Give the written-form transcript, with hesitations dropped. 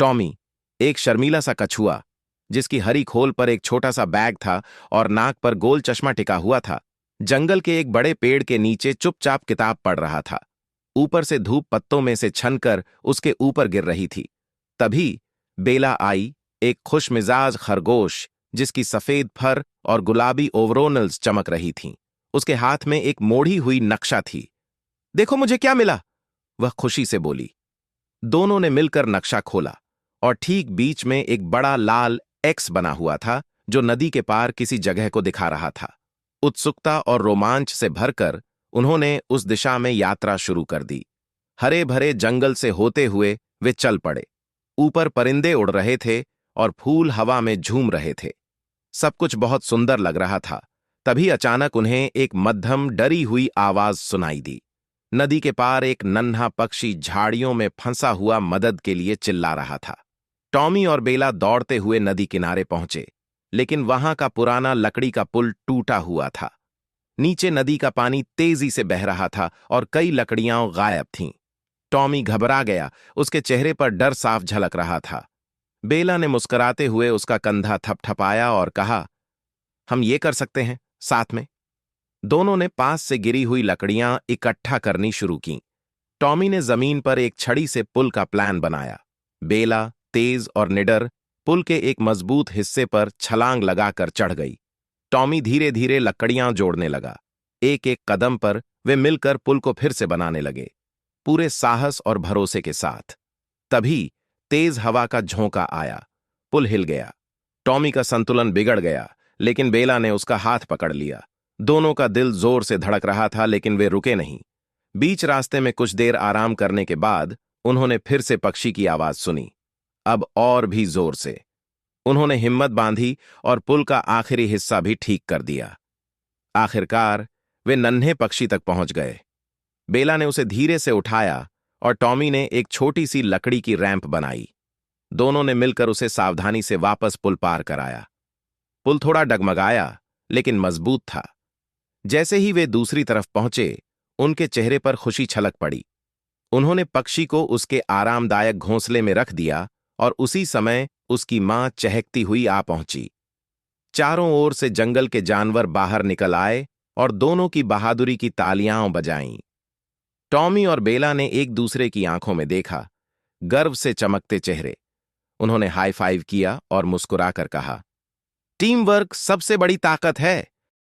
Tommy, एक शर्मीला सा कछुआ, जिसकी हरी खोल पर एक छोटा सा बैग था और नाक पर गोल चश्मा टिका हुआ था, जंगल के एक बड़े पेड़ के नीचे चुपचाप किताब पढ़ रहा था। ऊपर से धूप पत्तों में से छनकर उसके ऊपर गिर रही थी। तभी बेला आई, एक खुशमिजाज खरगोश जिसकी सफेद फर और गुलाबी ओवरोनल्स चमक रही थीं। उसके हाथ में एक मोड़ी हुई नक्शा थी। देखो मुझे क्या मिला, वह खुशी से बोली। दोनों ने मिलकर नक्शा खोला और ठीक बीच में एक बड़ा लाल एक्स बना हुआ था जो नदी के पार किसी जगह को दिखा रहा था। उत्सुकता और रोमांच से भरकर उन्होंने उस दिशा में यात्रा शुरू कर दी। हरे भरे जंगल से होते हुए वे चल पड़े। ऊपर परिंदे उड़ रहे थे और फूल हवा में झूम रहे थे। सब कुछ बहुत सुंदर लग रहा था। तभी अचानक उन्हें एक मध्यम डरी हुई आवाज सुनाई दी। नदी के पार एक नन्हा पक्षी झाड़ियों में फंसा हुआ मदद के लिए चिल्ला रहा था। टॉमी और बेला दौड़ते हुए नदी किनारे पहुंचे, लेकिन वहां का पुराना लकड़ी का पुल टूटा हुआ था। नीचे नदी का पानी तेजी से बह रहा था और कई लकड़ियां गायब थीं। टॉमी घबरा गया, उसके चेहरे पर डर साफ झलक रहा था। बेला ने मुस्कुराते हुए उसका कंधा थपथपाया और कहा, हम ये कर सकते हैं साथ में। दोनों ने पास से गिरी हुई लकड़ियां इकट्ठा करनी शुरू कीं। टॉमी ने जमीन पर एक छड़ी से पुल का प्लान बनाया। बेला तेज और निडर पुल के एक मजबूत हिस्से पर छलांग लगाकर चढ़ गई। टॉमी धीरे धीरे लकड़ियां जोड़ने लगा। एक एक कदम पर वे मिलकर पुल को फिर से बनाने लगे, पूरे साहस और भरोसे के साथ। तभी तेज हवा का झोंका आया, पुल हिल गया। टॉमी का संतुलन बिगड़ गया, लेकिन बेला ने उसका हाथ पकड़ लिया। दोनों का दिल जोर से धड़क रहा था, लेकिन वे रुके नहीं। बीच रास्ते में कुछ देर आराम करने के बाद उन्होंने फिर से पक्षी की आवाज सुनी, अब और भी जोर से। उन्होंने हिम्मत बांधी और पुल का आखिरी हिस्सा भी ठीक कर दिया। आखिरकार वे नन्हे पक्षी तक पहुंच गए। बेला ने उसे धीरे से उठाया और टॉमी ने एक छोटी सी लकड़ी की रैंप बनाई। दोनों ने मिलकर उसे सावधानी से वापस पुल पार कराया। पुल थोड़ा डगमगाया, लेकिन मजबूत था। जैसे ही वे दूसरी तरफ पहुंचे, उनके चेहरे पर खुशी छलक पड़ी। उन्होंने पक्षी को उसके आरामदायक घोंसले में रख दिया और उसी समय उसकी मां चहकती हुई आ पहुंची। चारों ओर से जंगल के जानवर बाहर निकल आए और दोनों की बहादुरी की तालियां बजाईं। टॉमी और बेला ने एक दूसरे की आंखों में देखा, गर्व से चमकते चेहरे। उन्होंने हाई फाइव किया और मुस्कुराकर कहा, टीम वर्क सबसे बड़ी ताकत है।